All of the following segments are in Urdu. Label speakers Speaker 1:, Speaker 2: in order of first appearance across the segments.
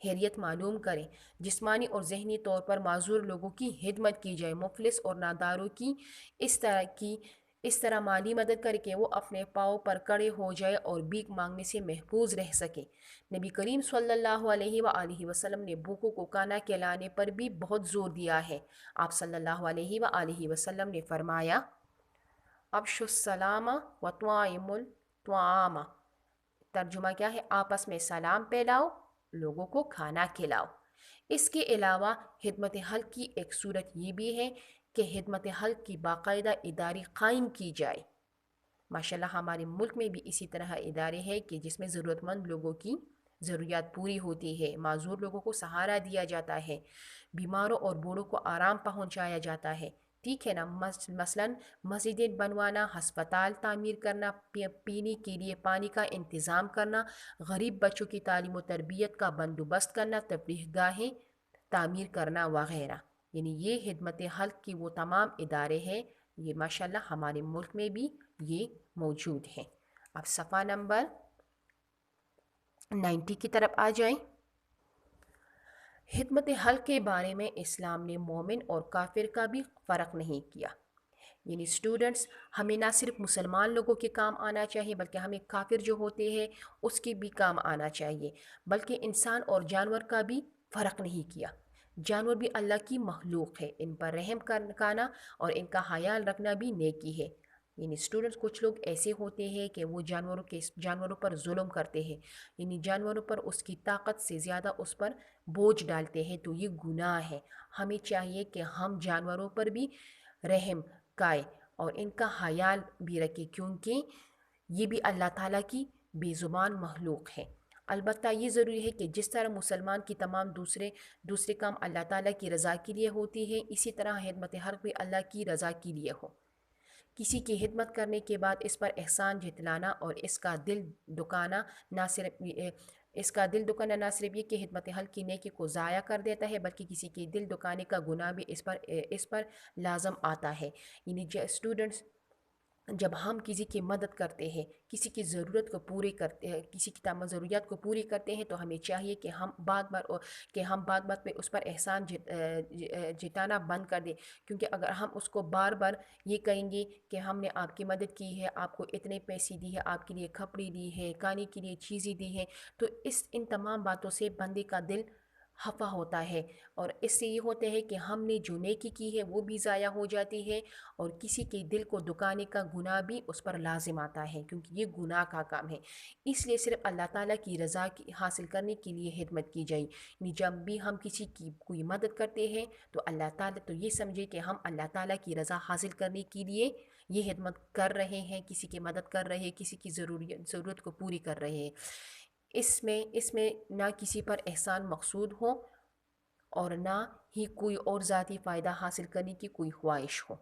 Speaker 1: حیثیت معلوم کریں، جسمانی اور ذہنی طور پر معذور لوگوں کی خدمت کی جائے، مفلس اور ناداروں کی اس طرح مالی مدد کر کے وہ اپنے پاؤں پر کڑے ہو جائے اور بھیک مانگنے سے محفوظ رہ سکے۔ نبی کریم صلی اللہ علیہ وآلہ وسلم نے بھوکوں کو کھانا کھلانے پر بھی بہت زور دیا ہے۔ آپ صلی اللہ علیہ وآلہ وسلم نے فرمایا، افشوا السلام وطعموا الطعام، ترجمہ کیا ہے؟ آپس میں سلام پھیلاؤ، لوگوں کو کھانا کھلاؤ۔ اس کے علاوہ خدمت حلق کی ایک صورت یہ بھی ہے کہ خدمت حلق کی باقاعدہ ادارے قائم کی جائے۔ ماشاءاللہ ہمارے ملک میں بھی اسی طرح ادارے ہیں کہ جس میں ضرورت مند لوگوں کی ضروریات پوری ہوتی ہے، معذور لوگوں کو سہارا دیا جاتا ہے، بیماروں اور بوڑھوں کو آرام پہنچایا جاتا ہے، ٹھیک ہے نا۔ مثلا مسجدیں بنوانا، ہسپتال تعمیر کرنا، پینے کے لیے پانی کا انتظام کرنا، غریب بچوں کی تعلیم و تربیت کا بندوبست کرنا، تفریح گاہیں تعمیر کرنا وغیرہ، یعنی یہ خدمت حلق کی وہ تمام ادارے ہیں، یہ ماشاءاللہ ہمارے ملک میں بھی یہ موجود ہیں۔ اب صفحہ نمبر 90 کی طرف آ جائیں۔ خدمت حلق کے بارے میں اسلام نے مومن اور کافر کا بھی فرق نہیں کیا، یعنی اسٹوڈنٹس ہمیں نہ صرف مسلمان لوگوں کے کام آنا چاہیے بلکہ ہمیں کافر جو ہوتے ہیں اس کے بھی کام آنا چاہیے، بلکہ انسان اور جانور کا بھی فرق نہیں کیا۔ جانور بھی اللہ کی مخلوق ہے، ان پر رحم کرنا اور ان کا خیال رکھنا بھی نیکی ہے۔ یعنی اسٹوڈنٹس کچھ لوگ ایسے ہوتے ہیں کہ وہ جانوروں پر ظلم کرتے ہیں، یعنی جانوروں پر اس کی طاقت سے زیادہ اس پر بوجھ ڈالتے ہیں، تو یہ گناہ ہے۔ ہمیں چاہیے کہ ہم جانوروں پر بھی رحم کائے اور ان کا خیال بھی رکھے، کیونکہ یہ بھی اللہ تعالیٰ کی بے زبان مخلوق ہے۔ البتہ یہ ضروری ہے کہ جس طرح مسلمان کی تمام دوسرے کام اللہ تعالیٰ کی رضا کے لیے ہوتی ہے، اسی طرح خدمت حلق بھی اللہ کی رضا کے لیے ہو۔ کسی کی خدمت کرنے کے بعد اس پر احسان جتلانا اور اس کا دل دکھانا نہ صرف یہ کہ خدمت حلق کی نیکی کو ضائع کر دیتا ہے، بلکہ کسی کے دل دکھانے کا گناہ بھی اس پر لازم آتا ہے۔ یعنی اسٹوڈنٹس جب ہم کسی کی مدد کرتے ہیں، کسی کی ضرورت کو پوری کرتے ہیں، کسی کی تمام ضروریات کو پوری کرتے ہیں، تو ہمیں چاہیے کہ ہم بات بات پہ اس پر احسان جتانا بند کر دیں، کیونکہ اگر ہم اس کو بار بار یہ کہیں گے کہ ہم نے آپ کی مدد کی ہے، آپ کو اتنے پیسے دی ہے، آپ کے لیے کپڑے دی ہے، کھانے کے لیے چیزیں دی ہیں، تو ان تمام باتوں سے بندے کا دل خفا ہوتا ہے، اور اس سے یہ ہوتا ہے کہ ہم نے جو نیکی کی ہے وہ بھی ضائع ہو جاتی ہے، اور کسی کے دل کو دکھانے کا گناہ بھی اس پر لازم آتا ہے، کیونکہ یہ گناہ کا کام ہے۔ اس لیے صرف اللہ تعالیٰ کی رضا حاصل کرنے کے لیے خدمت کی جائے، یعنی جب بھی ہم کسی کی کوئی مدد کرتے ہیں تو اللہ تعالیٰ تو یہ سمجھے کہ ہم اللہ تعالیٰ کی رضا حاصل کرنے کے لیے یہ خدمت کر رہے ہیں، کسی کی مدد کر رہے ہیں، کسی کی ضرورت کو پوری کر رہے ہیں۔ اس میں نہ کسی پر احسان مقصود ہو اور نہ ہی کوئی اور ذاتی فائدہ حاصل کرنے کی کوئی خواہش ہو۔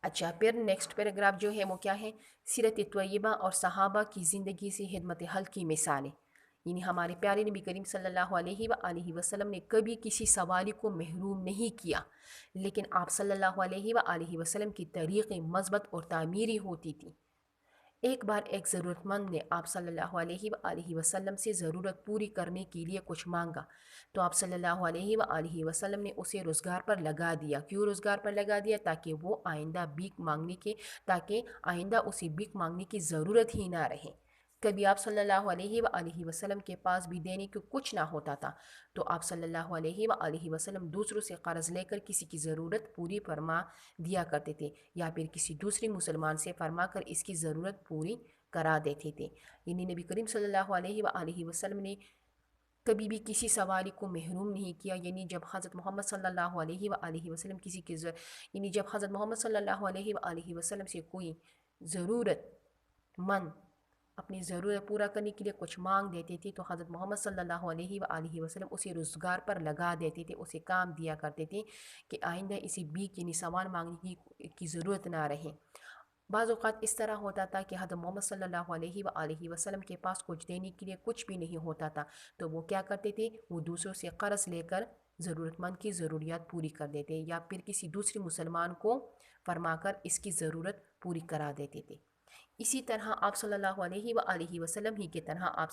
Speaker 1: اچھا، پھر نیکسٹ پیراگراف جو ہے وہ کیا ہے؟ سیرت طیبہ اور صحابہ کی زندگی سے خدمت حلق کی مثالیں، یعنی ہمارے پیارے نبی کریم صلی اللہ علیہ وآلہ وسلم نے کبھی کسی سوالی کو محروم نہیں کیا، لیکن آپ صلی اللہ علیہ وآلہ وسلم کی طریقیں مثبت اور تعمیری ہوتی تھیں۔ ایک بار ایک ضرورت مند نے آپ صلی اللہ علیہ وآلہ وسلم سے ضرورت پوری کرنے کے لیے کچھ مانگا، تو آپ صلی اللہ علیہ وآلہ وسلم نے اسے روزگار پر لگا دیا۔ کیوں روزگار پر لگا دیا؟ تاکہ اسے بھیک مانگنے کی ضرورت ہی نہ رہے۔ کبھی آپ صلی اللہ علیہ وآلہ وسلم کے پاس بھی دینے کو کچھ نہ ہوتا تھا، تو آپ صلی اللہ علیہ وآلہ وسلم دوسروں سے قرض لے کر کسی کی ضرورت پوری فرما دیا کرتے تھے، یا پھر کسی دوسرے مسلمان سے فرما کر اس کی ضرورت پوری کرا دیتے تھے۔ یعنی نبی کریم صلی اللہ علیہ وآلہ وسلم نے کبھی بھی کسی سوالی کو محروم نہیں کیا، یعنی جب حضرت محمد صلی اللہ علیہ وآلہ وسلم جب حضرت محمد صلی اللہ علیہ وآلہ وسلم سے کوئی ضرورت مند اپنی ضرورت پورا کرنے کے لیے کچھ مانگ دیتے تھے، تو حضرت محمد صلی اللہ علیہ وآلہ وسلم اسے روزگار پر لگا دیتے تھے، اسے کام دیا کرتے تھے کہ آئندہ اسے بھیک یعنی سوال مانگنے کی ضرورت نہ رہے۔ بعض اوقات اس طرح ہوتا تھا کہ حضرت محمد صلی اللہ علیہ وآلہ وسلم کے پاس کچھ دینے کے لیے کچھ بھی نہیں ہوتا تھا، تو وہ کیا کرتے تھے؟ وہ دوسروں سے قرض لے کر ضرورت مند کی ضروریات پوری کر دیتے، یا پھر کسی دوسرے مسلمان کو فرما کر اس کی ضرورت پوری کرا دیتے تھے۔ اسی طرح آپ صلی اللہ علیہ وآلہ وسلم ہی کی طرح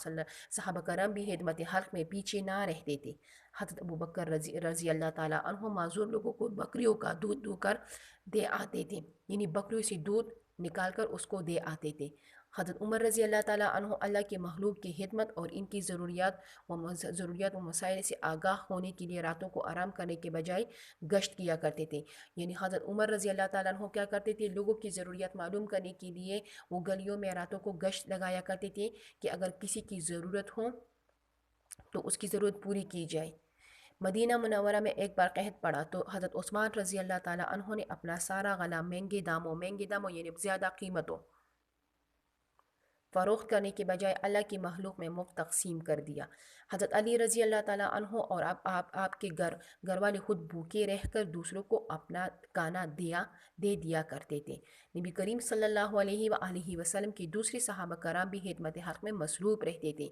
Speaker 1: صحابہ کرام بھی خدمت حلق میں پیچھے نہ رہتے تھے۔ حضرت ابو بکر رضی اللہ تعالیٰ عنہ معذور لوگوں کو بکریوں کا دودھ دو کر دے آتے تھے، یعنی بکریوں سے دودھ نکال کر اس کو دے آتے تھے۔ حضرت عمر رضی اللہ تعالیٰ عنہ اللہ کے مخلوق کی خدمت اور ان کی ضروریات و مسائل سے آگاہ ہونے کے لیے راتوں کو آرام کرنے کے بجائے گشت کیا کرتے تھے۔ یعنی حضرت عمر رضی اللہ تعالیٰ عنہ کیا کرتے تھے، لوگوں کی ضروریات معلوم کرنے کے لیے وہ گلیوں میں راتوں کو گشت لگایا کرتے تھے کہ اگر کسی کی ضرورت ہو تو اس کی ضرورت پوری کی جائے۔ مدینہ منورہ میں ایک بار قحط پڑا تو حضرت عثمان رضی اللہ تعالیٰ عنہ نے اپنا سارا غلہ مہنگے داموں یعنی زیادہ قیمتوں فروخت کرنے کے بجائے اللہ کی مخلوق میں مفت تقسیم کر دیا۔ حضرت علی رضی اللہ تعالیٰ عنہ اور آپ کے گھر والے خود بھوکے رہ کر دوسروں کو اپنا کھانا دے دیا کرتے تھے۔ نبی کریم صلی اللہ علیہ وآلہ وسلم کی دوسری صحابہ کرام بھی خدمت حق میں مصروف رہتے تھے۔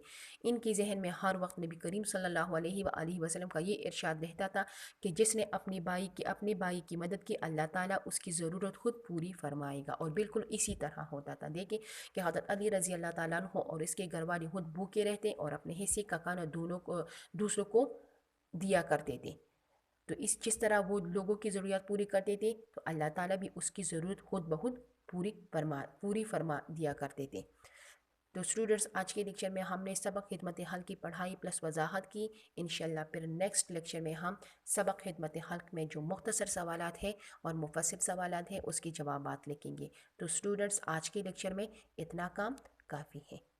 Speaker 1: ان کی ذہن میں ہر وقت نبی کریم صلی اللہ علیہ وآلہ وسلم کا یہ ارشاد رہتا تھا کہ جس نے اپنے بھائی کی مدد کی، اللہ تعالیٰ اس کی ضرورت خود پوری فرمائے گا، اور بالکل اسی طرح ہوتا تھا۔ دیکھیں کہ حضرت علی رضی اللہ تعالیٰ عنہ اور اس کے گھر والے خود بھوکے رہتے اور اپنے حصے کا کھانا دوسروں کو دیا کرتے تھے۔ تو جس طرح وہ لوگوں کی ضروریات پوری کرتے تھے تو اللہ تعالیٰ بھی اس کی ضرورت خود بخود پوری فرما دیا کرتے تھے۔ تو اسٹوڈنٹس، آج کے لیکچر میں ہم نے سبق خدمت حلق کی پڑھائی پلس وضاحت کی۔ انشاءاللہ پھر نیکسٹ لیکچر میں ہم سبق خدمت حلق میں جو مختصر سوالات ہیں اور مفصل سوالات ہیں اس کی جوابات لکھیں گے۔ تو اسٹوڈنٹس، آج کے لیکچر میں اتنا کام کافی ہے۔